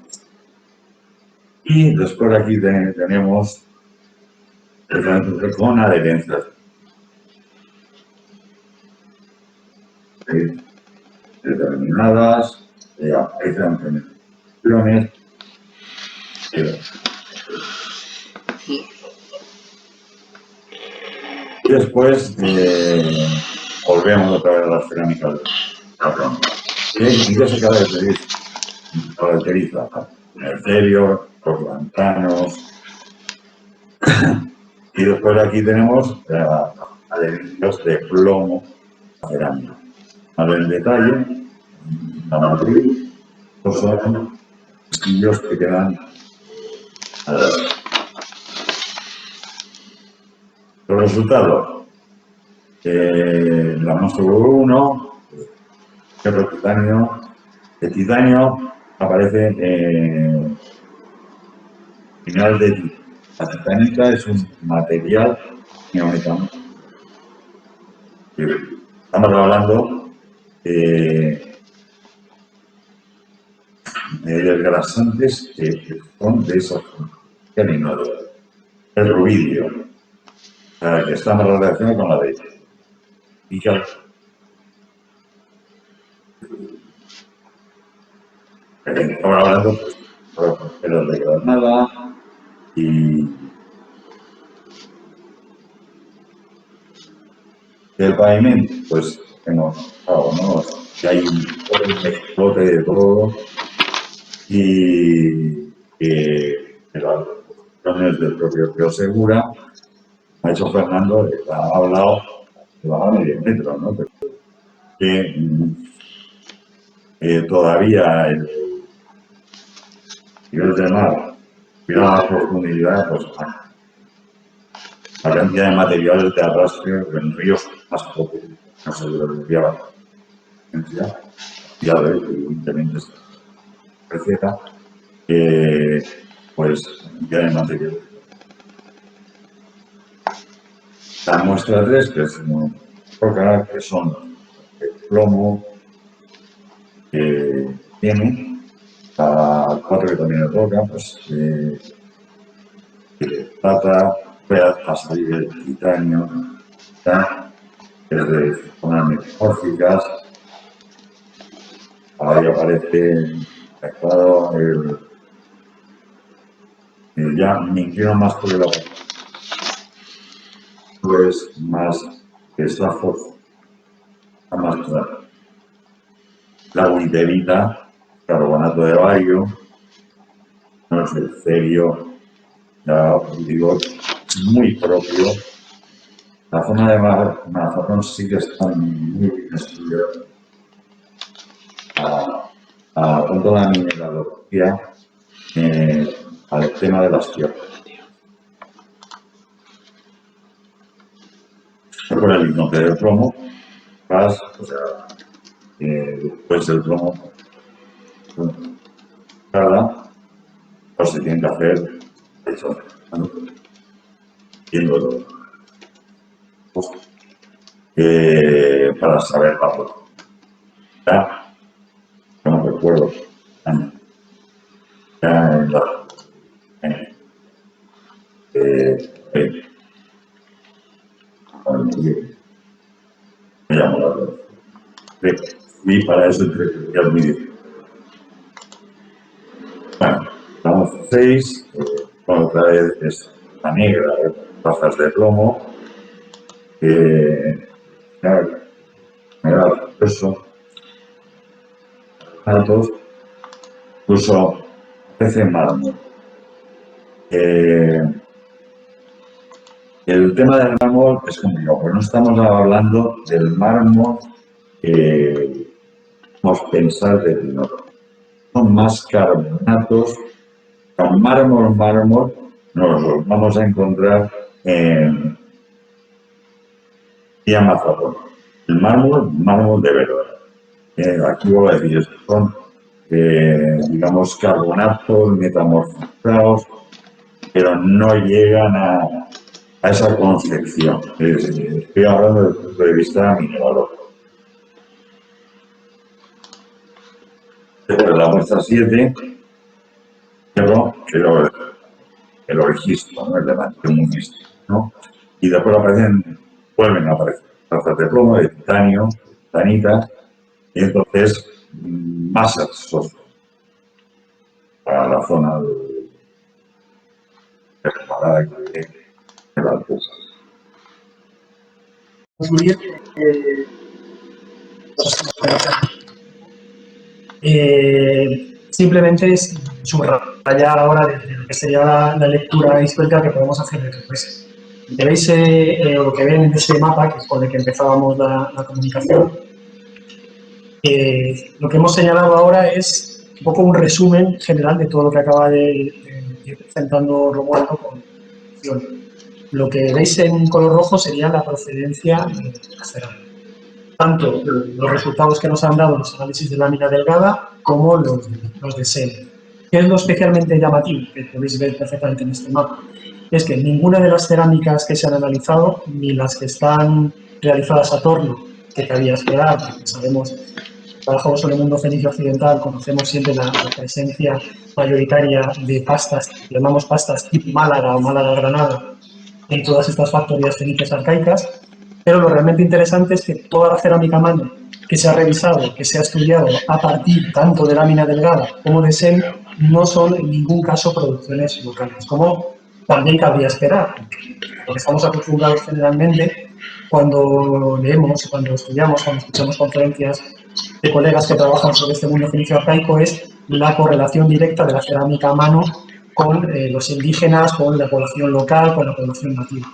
Y después aquí tenemos con adherencias determinadas, aprecian penetraciones. Y después volvemos otra vez a las cerámicas de Cabrón. ¿En qué se caracteriza? En el exterior, los lantanos. Y después aquí tenemos adherencias de plomo cerámica. A ver el detalle, la matriz, estos son castillos que quedan a la vez. Los resultados. La muestra 1, el titanio aparece final de titanio. La titanita es un material neometano. Estamos hablando de desgrasantes que son de esos terminados. El rubidio, que está más relacionado con la leche. Y que ahora hablando de los de Granada y del pavimento, pues hemos hablado, ¿no? Que hay un explote de todo y que las cuestiones del propio Río Segura ha hecho Fernando, ha hablado de la medio metro, ¿no? Pero que todavía el nivel del mar, mira la profundidad, pues la cantidad de materiales de arrastre en ríos más profundos, no se debería la ciencia, ya de evidentemente es receta, pues ya de materiales. La muestra 3, que es roca, que son plomo que tiene, a 4 que también le toca, pues plata, a salir el titanio, ¿ya? Es de zonas metamórficas. Ahora ya aparece claro ya me inclino más por el agua. Pues más que es la fuerza, la más clara. La witherita, carbonato de bario, no es el cerio, ya os digo, es muy propio. La zona de Mazarrón sí que está muy bien estudiada. Tanto la mineralogía al tema de las tierras. Por el islote del plomo, gas, o sea, después del plomo, pues se tiene que hacer eso, ¿no? Viéndolo, pues, para saber la foto. Ya, no recuerdo, ya en la, me llamó la atención. Y para eso entregué el vídeo. Bueno, vamos a 6, otra vez es la negra, trazas de plomo, me da eso, altos, incluso aparece mármol. El tema del mármol es complicado, porque no estamos hablando del mármol que vamos a pensar de Pinot. Son más carbonatos, con mármol, nos los vamos a encontrar en Mazarrón. El mármol de verdad. Aquí voy a decir, son, digamos, carbonatos metamorfizados, pero no llegan a esa concepción. Estoy hablando desde el punto de vista mineralógico. Después la muestra 7, pero el registro, ¿no? El levante municipio, ¿no? Y después vuelven a aparecer trazas de plomo, de titanio, titanita, y entonces más accesos para la zona de preparada de la altura. Simplemente es subrayar ahora de lo que sería la lectura histórica que podemos hacer de después. Veis lo que ven en este mapa, que es con el que empezábamos la comunicación. Lo que hemos señalado ahora es un poco un resumen general de todo lo que acaba de ir presentando Romualdo con lo que veis en color rojo sería la procedencia de la cerámica. Tanto los resultados que nos han dado los análisis de lámina delgada como los de SEM. ¿Qué es lo especialmente llamativo? Que podéis ver perfectamente en este mapa. Es que ninguna de las cerámicas que se han analizado, ni las que están realizadas a torno, que cabía esperar, porque sabemos, trabajamos en el mundo fenicio occidental, conocemos siempre la presencia mayoritaria de pastas, llamamos pastas tipo Málaga o Málaga-Granada, en todas estas factorías fenicias arcaicas. Pero lo realmente interesante es que toda la cerámica a mano que se ha revisado, que se ha estudiado a partir tanto de lámina delgada como de SEM, no son en ningún caso producciones locales, como también cabría esperar, porque estamos acostumbrados generalmente cuando leemos, cuando estudiamos, cuando escuchamos conferencias de colegas que trabajan sobre este mundo fenicio arcaico, es la correlación directa de la cerámica a mano con los indígenas, con la población local, con la población nativa.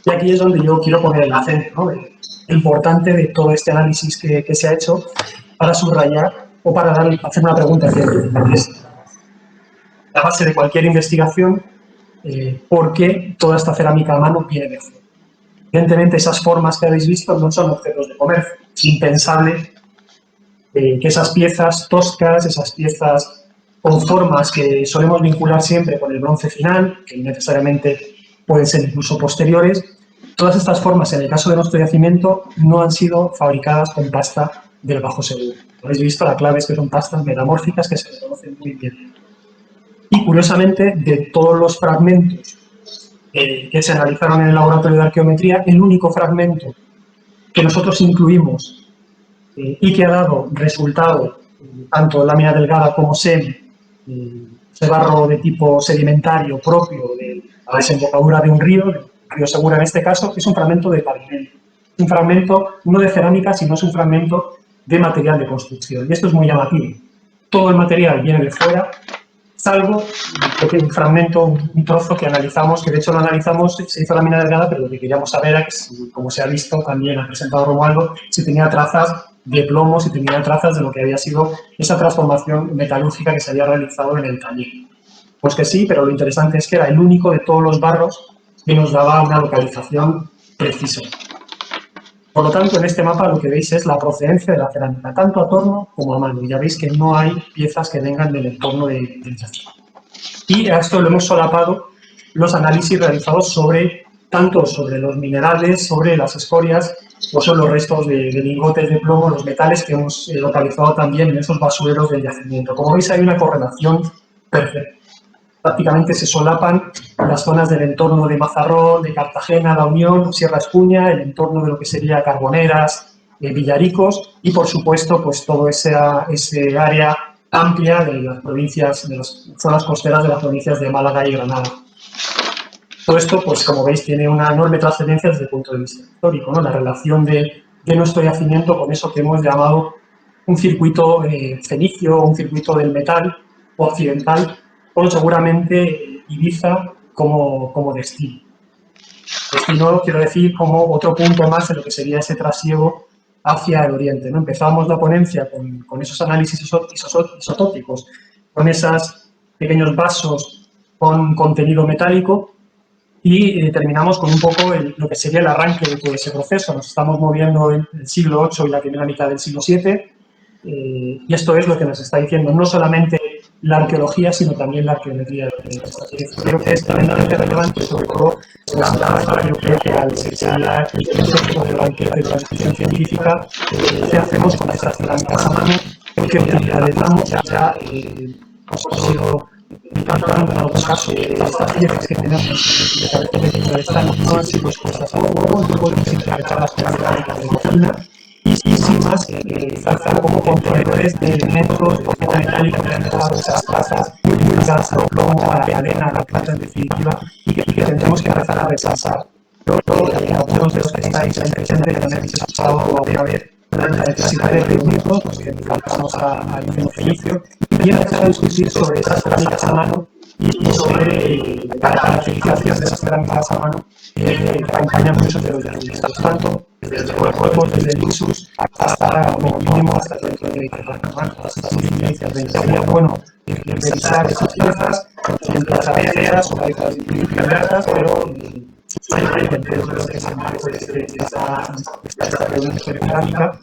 Y aquí es donde yo quiero poner el acento, ¿no? Lo importante de todo este análisis que se ha hecho para subrayar o para hacer una pregunta que es la base de cualquier investigación, ¿por qué toda esta cerámica a mano viene de fuera? Evidentemente, esas formas que habéis visto no son objetos de comercio. Es impensable que esas piezas toscas, esas piezas con formas que solemos vincular siempre con el bronce final, que necesariamente pueden ser incluso posteriores, Todas estas formas, en el caso de nuestro yacimiento, no han sido fabricadas con pasta del Bajo Segura. Habéis visto, la clave es que son pastas metamórficas que se conocen muy bien. Y curiosamente, de todos los fragmentos que se analizaron en el laboratorio de arqueometría, el único fragmento que nosotros incluimos y que ha dado resultado tanto lámina delgada como ese barro de tipo sedimentario propio de la desembocadura de un río Segura en este caso, es un fragmento de pavimento. Un fragmento no de cerámica, sino es un fragmento de material de construcción. Y esto es muy llamativo. Todo el material viene de fuera, salvo un fragmento, un trozo que analizamos, que de hecho lo analizamos, se hizo lámina delgada, pero lo que queríamos saber era que, como se ha visto, también ha presentado Romualdo, si tenía trazas de plomo, si tenía trazas de lo que había sido esa transformación metalúrgica que se había realizado en el taller. Pues que sí, pero lo interesante es que era el único de todos los barros que nos daba una localización precisa. Por lo tanto, en este mapa lo que veis es la procedencia de la cerámica, tanto a torno como a mano. Ya veis que no hay piezas que vengan del entorno del yacimiento. Y a esto lo hemos solapado los análisis realizados tanto sobre los minerales, sobre las escorias, o sobre los restos de lingotes de plomo, los metales que hemos localizado también en esos basureros del yacimiento. Como veis, hay una correlación perfecta. Prácticamente se solapan las zonas del entorno de Mazarrón, de Cartagena, La Unión, Sierra Espuña, el entorno de lo que sería Carboneras, Villaricos y, por supuesto, pues todo ese área amplia de las provincias, de las zonas costeras de las provincias de Málaga y Granada. Todo esto, pues como veis, tiene una enorme trascendencia desde el punto de vista histórico, ¿no? La relación de nuestro yacimiento con eso que hemos llamado un circuito fenicio, un circuito del metal occidental, con seguramente Ibiza como destino. Destino, quiero decir, como otro punto más en lo que sería ese trasiego hacia el oriente, ¿no? Empezamos la ponencia con esos análisis isotópicos, con esos pequeños vasos con contenido metálico y terminamos con un poco lo que sería el arranque de todo ese proceso. Nos estamos moviendo en el siglo VIII y la primera mitad del siglo VII y esto es lo que nos está diciendo no solamente la arqueología, sino también la arqueometría. Creo que es tremendamente relevante, sobre todo yo creo que al señalar el concepto de la discusión científica que hacemos con estas cerámicas a mano, que utilizamos ya consigo en algunos casos estas piezas que tenemos están no han sido expuestas a fuego, no podemos interpretarlas como cerámicas de cocina y sin más lanzar como contenedores de elementos metálicos realizados esas trazas ligadas al plomo, a la cadena, a la plata en definitiva y que tendremos que empezar a repasar. Algunos de los que estáis en presente que habéis escuchado alguna vez la necesidad de reunirnos, pues que faltamos al fenicio y empezar a discutir sobre esas cerámicas a mano y sobre la caracterización de esas cerámicas a mano que acompañan muchos de los yacimientos, tanto desde Cuerpos, desde el Ixus, hasta Mínimo, hasta todas estas incidencias de sería bueno revisar esas piezas, las piezas o piezas diferentes, pero siempre dentro de lo que es el marco de esta reunión cerámica,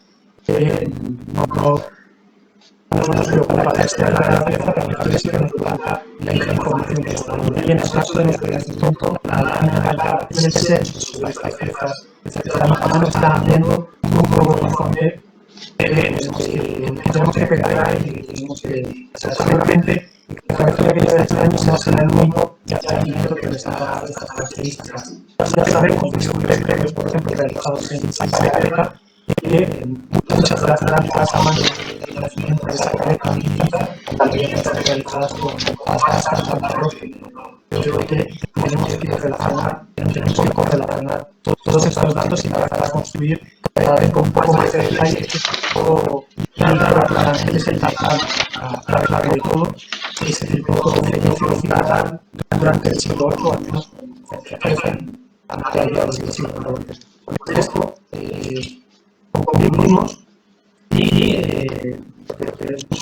no nos preocupa la externa de la pieza, pero sí que nos preocupa la información que está dando. Y en el caso de nuestro yacimiento, la censo sobre estas piezas no está haciendo un poco horizonte que tenemos que pegar y tenemos que, seguramente, la cobertura que lleva este año será el único yacimiento que les da estas características. Ya sabemos de estudios previos, por ejemplo, realizados en Sacareca, que muchas de las cerámicas a mano del yacimiento de Sacareca también están realizadas con pastas pantarros. Yo creo que tenemos que correlacionar todos estos datos y empezar a construir cada vez con un poco más de detalle todo es el tacal a clave de todo ese circuito fenicio occidental durante el siglo VIII, al menos que aparecen a mediados del siglo XIX. Con esto concluimos y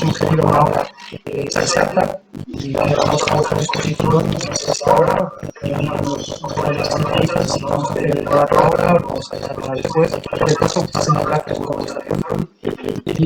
hemos tenido una obra exacta y vamos a vuestra disposición hasta ahora. Vamos a hacer la obra, vamos a dejarla después. En el caso, muchísimas gracias por vuestra atención y